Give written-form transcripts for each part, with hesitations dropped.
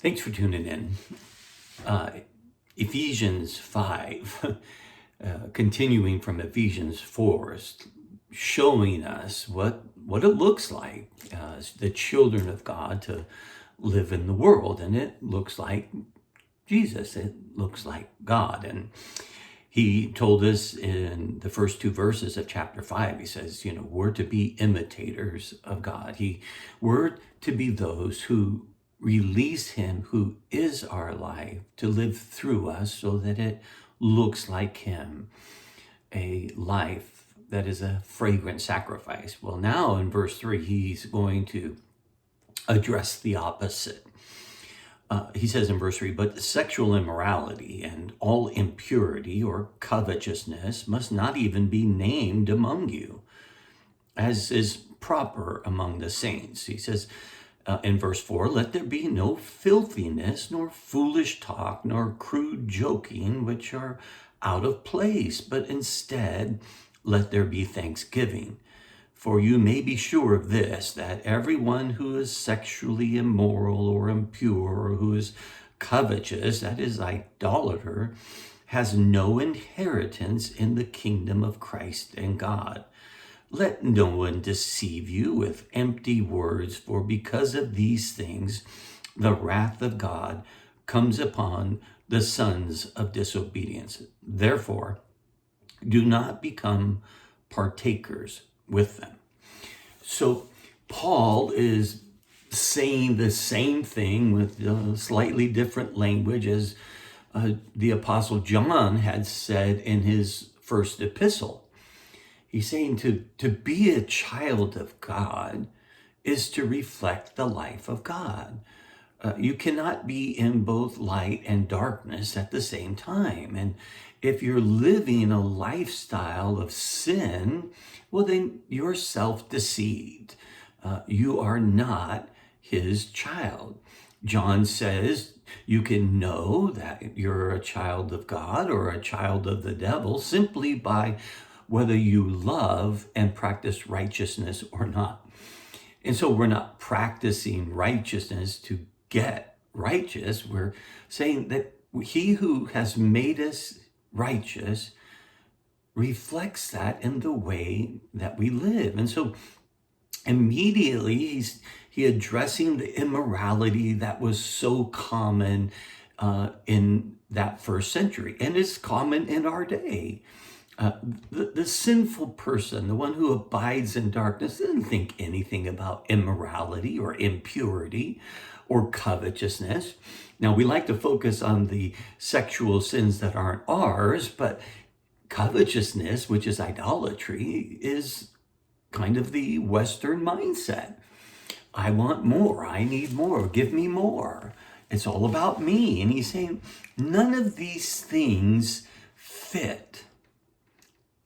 Thanks for tuning in. Uh, Ephesians 5, continuing from Ephesians 4, is showing us what it looks like as the children of God to live in the world. And it looks like Jesus, it looks like God. And he told us in the first two verses of chapter 5, he says, we're to be imitators of God. We're to be those who release him who is our life to live through us so that it looks like him, a life that is a fragrant sacrifice. Well, now in verse 3, he's going to address the opposite. He says in verse 3, but sexual immorality and all impurity or covetousness must not even be named among you, as is proper among the saints. He says in verse 4, let there be no filthiness, nor foolish talk, nor crude joking, which are out of place, but instead let there be thanksgiving. For you may be sure of this, that everyone who is sexually immoral or impure, or who is covetous, that is, idolater, has no inheritance in the kingdom of Christ and God. Let no one deceive you with empty words, for because of these things, the wrath of God comes upon the sons of disobedience. Therefore, do not become partakers with them. So Paul is saying the same thing with slightly different language as the Apostle John had said in his first epistle. He's saying to be a child of God is to reflect the life of God. You cannot be in both light and darkness at the same time. And if you're living a lifestyle of sin, well, then you're self-deceived. You are not his child. John says you can know that you're a child of God or a child of the devil simply by whether you love and practice righteousness or not. And so we're not practicing righteousness to get righteous. We're saying that he who has made us righteous reflects that in the way that we live. And so immediately he's addressing the immorality that was so common in that first century and is common in our day. The sinful person, the one who abides in darkness, doesn't think anything about immorality or impurity or covetousness. Now, we like to focus on the sexual sins that aren't ours, but covetousness, which is idolatry, is kind of the Western mindset. I want more. I need more. Give me more. It's all about me. And he's saying none of these things fit.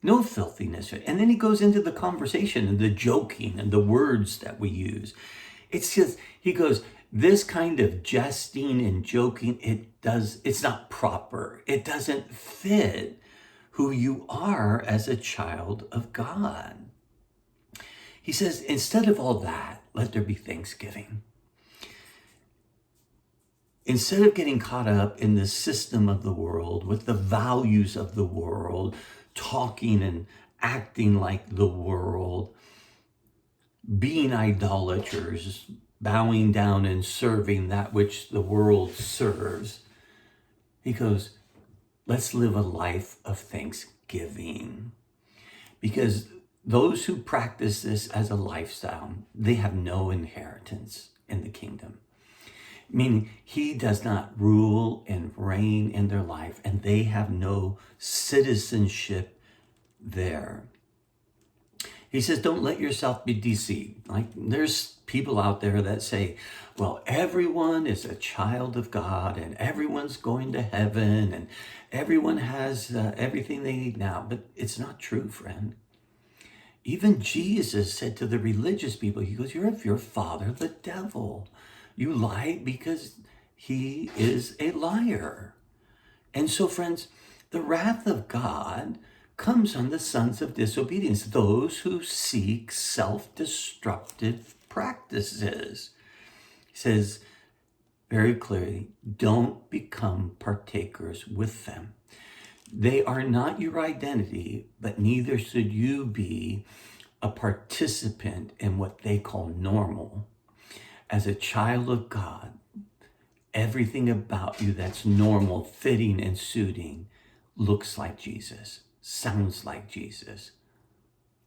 No filthiness. And then he goes into the conversation and the joking and the words that we use. It's just, he goes, this kind of jesting and joking, it's not proper. It doesn't fit who you are as a child of God. He says, instead of all that, let there be thanksgiving. Instead of getting caught up in the system of the world, with the values of the world, talking and acting like the world, being idolaters, bowing down and serving that which the world serves, he goes, let's live a life of thanksgiving. Because those who practice this as a lifestyle, they have no inheritance in the kingdom. Meaning he does not rule and reign in their life, and they have no citizenship there. He says, don't let yourself be deceived. Like there's people out there that say, well, everyone is a child of God and everyone's going to heaven and everyone has everything they need now. But it's not true, friend. Even Jesus said to the religious people, he goes, you're of your father, the devil. You lie because he is a liar. And so, friends, the wrath of God comes on the sons of disobedience, those who seek self-destructive practices. He says, very clearly, don't become partakers with them. They are not your identity, but neither should you be a participant in what they call normal. As a child of God, everything about you that's normal, fitting, and suiting looks like Jesus, sounds like Jesus,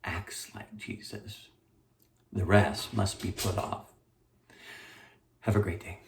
acts like Jesus. The rest must be put off. Have a great day.